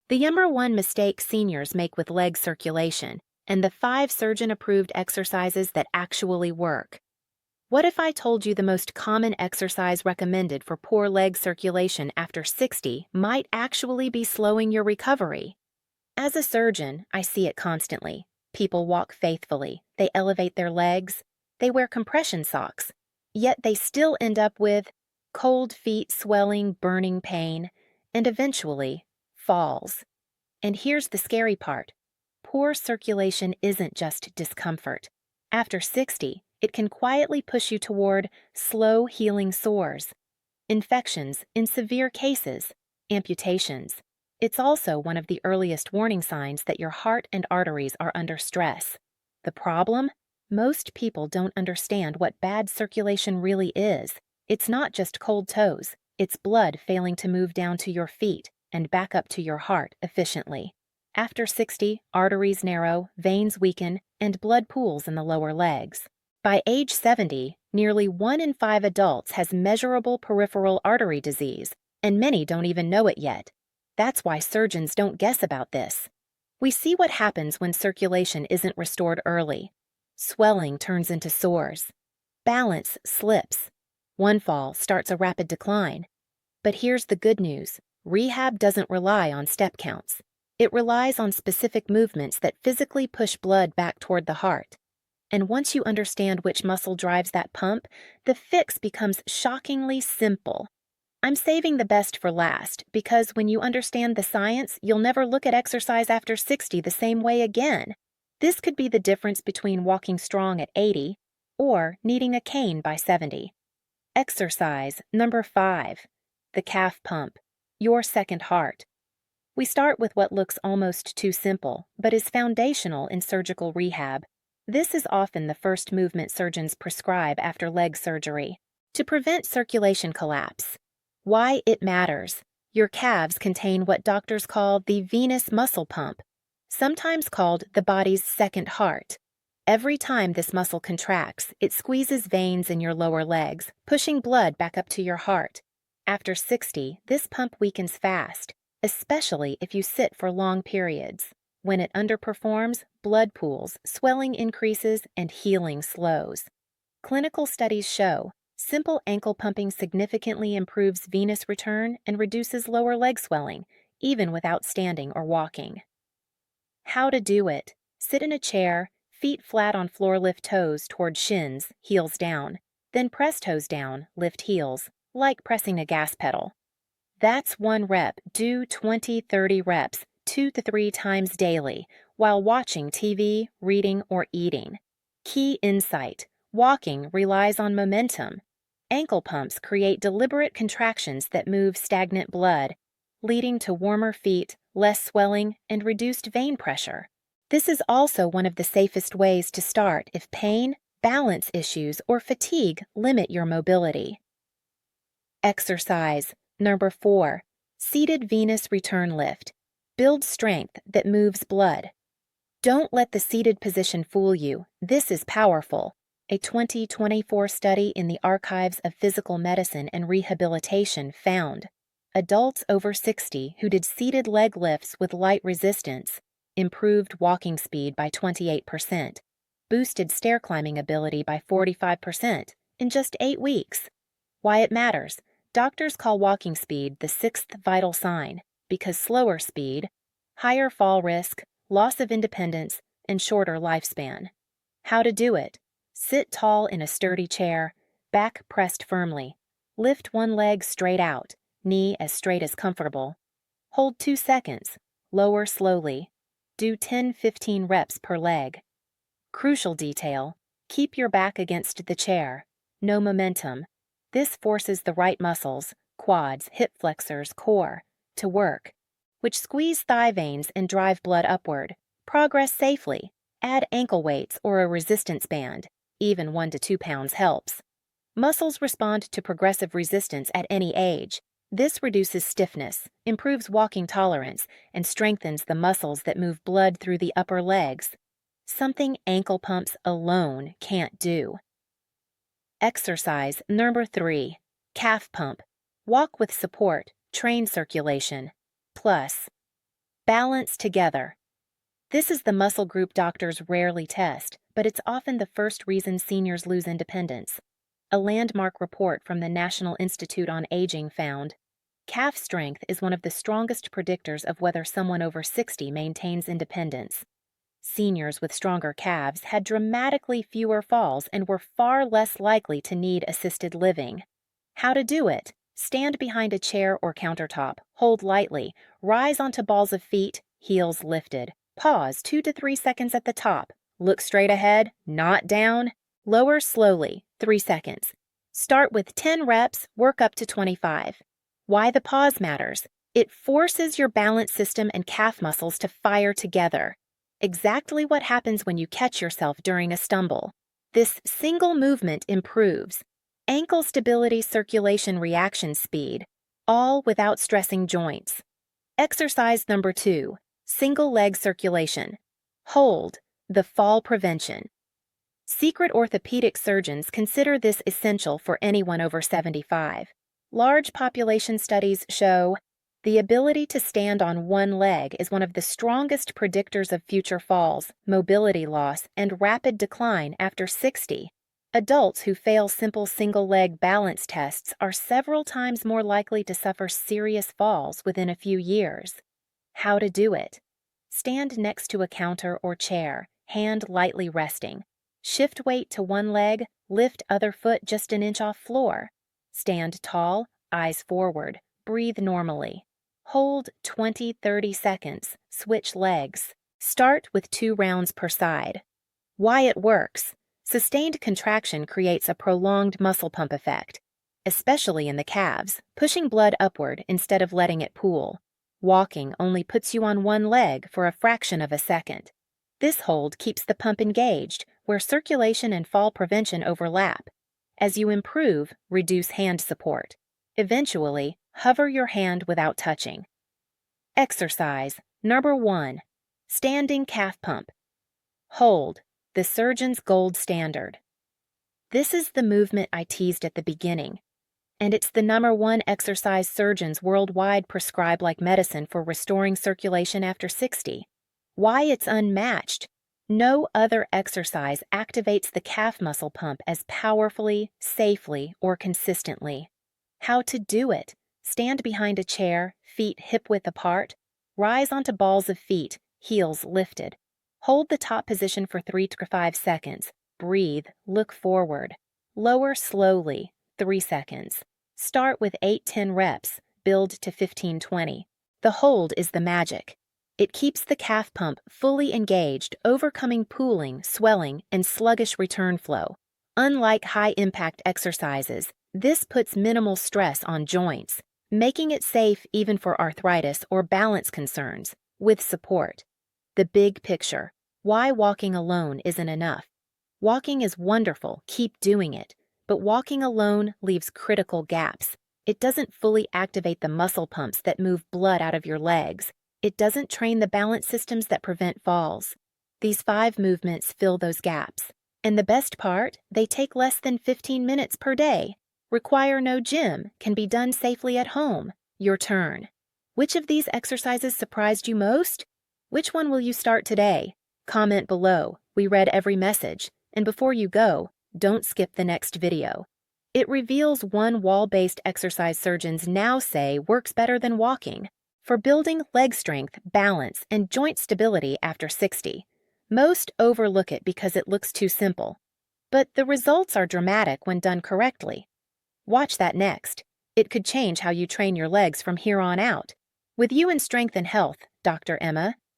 The number one mistake seniors make with leg circulation, and the 5 surgeon-approved exercises that actually work. What if I told you the most common exercise recommended for poor leg circulation after 60 might actually be slowing your recovery? As a surgeon, I see it constantly. People walk faithfully, they elevate their legs, they wear compression socks, yet they still end up with cold feet, swelling, burning pain, and eventually, falls. And here's the scary part. Poor circulation isn't just discomfort. After 60, it can quietly push you toward slow healing sores, infections in severe cases, amputations. It's also one of the earliest warning signs that your heart and arteries are under stress. The problem? Most people don't understand what bad circulation really is. It's not just cold toes, it's blood failing to move down to your feet and back up to your heart efficiently. After 60, arteries narrow, veins weaken, and blood pools in the lower legs. By age 70, nearly 1 in 5 adults has measurable peripheral artery disease, and many don't even know it yet. That's why surgeons don't guess about this. We see what happens when circulation isn't restored early. Swelling turns into sores. Balance slips. One fall starts a rapid decline. But here's the good news. Rehab doesn't rely on step counts. It relies on specific movements that physically push blood back toward the heart. And once you understand which muscle drives that pump, the fix becomes shockingly simple. I'm saving the best for last because when you understand the science, you'll never look at exercise after 60 the same way again. This could be the difference between walking strong at 80 or needing a cane by 70. Exercise number 5, the calf pump, your second heart. We start with what looks almost too simple, but is foundational in surgical rehab. This is often the first movement surgeons prescribe after leg surgery to prevent circulation collapse. Why it matters. Your calves contain what doctors call the venous muscle pump, sometimes called the body's second heart. Every time this muscle contracts, it squeezes veins in your lower legs, pushing blood back up to your heart. After 60, this pump weakens fast, especially if you sit for long periods. When it underperforms, blood pools, swelling increases, and healing slows. Clinical studies show simple ankle pumping significantly improves venous return and reduces lower leg swelling, even without standing or walking. How to do it. Sit in a chair, feet flat on floor, lift toes toward shins, heels down. Then press toes down, lift heels, like pressing a gas pedal. That's 1 rep. Do 20-30 reps, 2 to 3 times daily, while watching TV, reading, or eating. Key insight. Walking relies on momentum. Ankle pumps create deliberate contractions that move stagnant blood, leading to warmer feet, less swelling, and reduced vein pressure. This is also one of the safest ways to start if pain, balance issues, or fatigue limit your mobility. Exercise number 4, seated venous return lift. Build strength that moves blood. Don't let the seated position fool you. This is powerful. A 2024 study in the Archives of Physical Medicine and Rehabilitation found adults over 60 who did seated leg lifts with light resistance improved walking speed by 28%, boosted stair climbing ability by 45% in just 8 weeks. Why it matters. Doctors call walking speed the 6th vital sign because slower speed, higher fall risk, loss of independence, and shorter lifespan. How to do it. Sit tall in a sturdy chair, back pressed firmly. Lift one leg straight out, knee as straight as comfortable. Hold 2 seconds. Lower slowly. Do 10-15 reps per leg. Crucial detail. Keep your back against the chair. No momentum. This forces the right muscles, quads, hip flexors, core, to work, which squeeze thigh veins and drive blood upward. Progress safely. Add ankle weights or a resistance band. Even 1 to 2 pounds helps. Muscles respond to progressive resistance at any age. This reduces stiffness, improves walking tolerance, and strengthens the muscles that move blood through the upper legs. Something ankle pumps alone can't do. Exercise number 3, calf pump. Walk with support, train circulation. Plus, Balance together. This is the muscle group doctors rarely test, but it's often the first reason seniors lose independence. A landmark report from the National Institute on Aging found calf strength is one of the strongest predictors of whether someone over 60 maintains independence. Seniors with stronger calves had dramatically fewer falls and were far less likely to need assisted living. How to do it? Stand behind a chair or countertop, hold lightly, rise onto balls of feet, heels lifted. Pause 2 to 3 seconds at the top. Look straight ahead, not down. Lower slowly, 3 seconds. Start with 10 reps, work up to 25. Why the pause matters. It forces your balance system and calf muscles to fire together. Exactly what happens when you catch yourself during a stumble. This single movement improves ankle stability, circulation, reaction speed, all without stressing joints. Exercise number 2, single leg circulation. Hold, the fall prevention. Secret orthopedic surgeons consider this essential for anyone over 75. Large population studies show the ability to stand on one leg is one of the strongest predictors of future falls, mobility loss, and rapid decline after 60. Adults who fail simple single-leg balance tests are several times more likely to suffer serious falls within a few years. How to do it? Stand next to a counter or chair, hand lightly resting. Shift weight to one leg, lift other foot just an inch off floor. Stand tall, eyes forward, breathe normally. Hold 20-30 seconds, switch legs. Start with 2 rounds per side. Why it works? Sustained contraction creates a prolonged muscle pump effect, especially in the calves, pushing blood upward instead of letting it pool. Walking only puts you on one leg for a fraction of a second. This hold keeps the pump engaged, where circulation and fall prevention overlap. As you improve, reduce hand support. Eventually, hover your hand without touching. Exercise number 1, standing calf pump. Hold, the surgeon's gold standard. This is the movement I teased at the beginning, and it's the number 1 exercise surgeons worldwide prescribe like medicine for restoring circulation after 60. Why it's unmatched? No other exercise activates the calf muscle pump as powerfully, safely, or consistently. How to do it? Stand behind a chair, feet hip-width apart. Rise onto balls of feet, heels lifted. Hold the top position for 3 to 5 seconds. Breathe, look forward. Lower slowly, 3 seconds. Start with 8-10 reps, build to 15-20. The hold is the magic. It keeps the calf pump fully engaged, overcoming pooling, swelling, and sluggish return flow. Unlike high-impact exercises, this puts minimal stress on joints, making it safe even for arthritis or balance concerns, with support. The big picture. Why walking alone isn't enough. Walking is wonderful, keep doing it, but walking alone leaves critical gaps. It doesn't fully activate the muscle pumps that move blood out of your legs. It doesn't train the balance systems that prevent falls. These 5 movements fill those gaps. And the best part, they take less than 15 minutes per day. Require no gym, can be done safely at home. Your turn. Which of these exercises surprised you most? Which one will you start today? Comment below. We read every message. And before you go, don't skip the next video. It reveals one wall-based exercise surgeons now say works better than walking for building leg strength, balance, and joint stability after 60. Most overlook it because it looks too simple. But the results are dramatic when done correctly. Watch that next. It could change how you train your legs from here on out. With you in strength and health, Dr. Emma,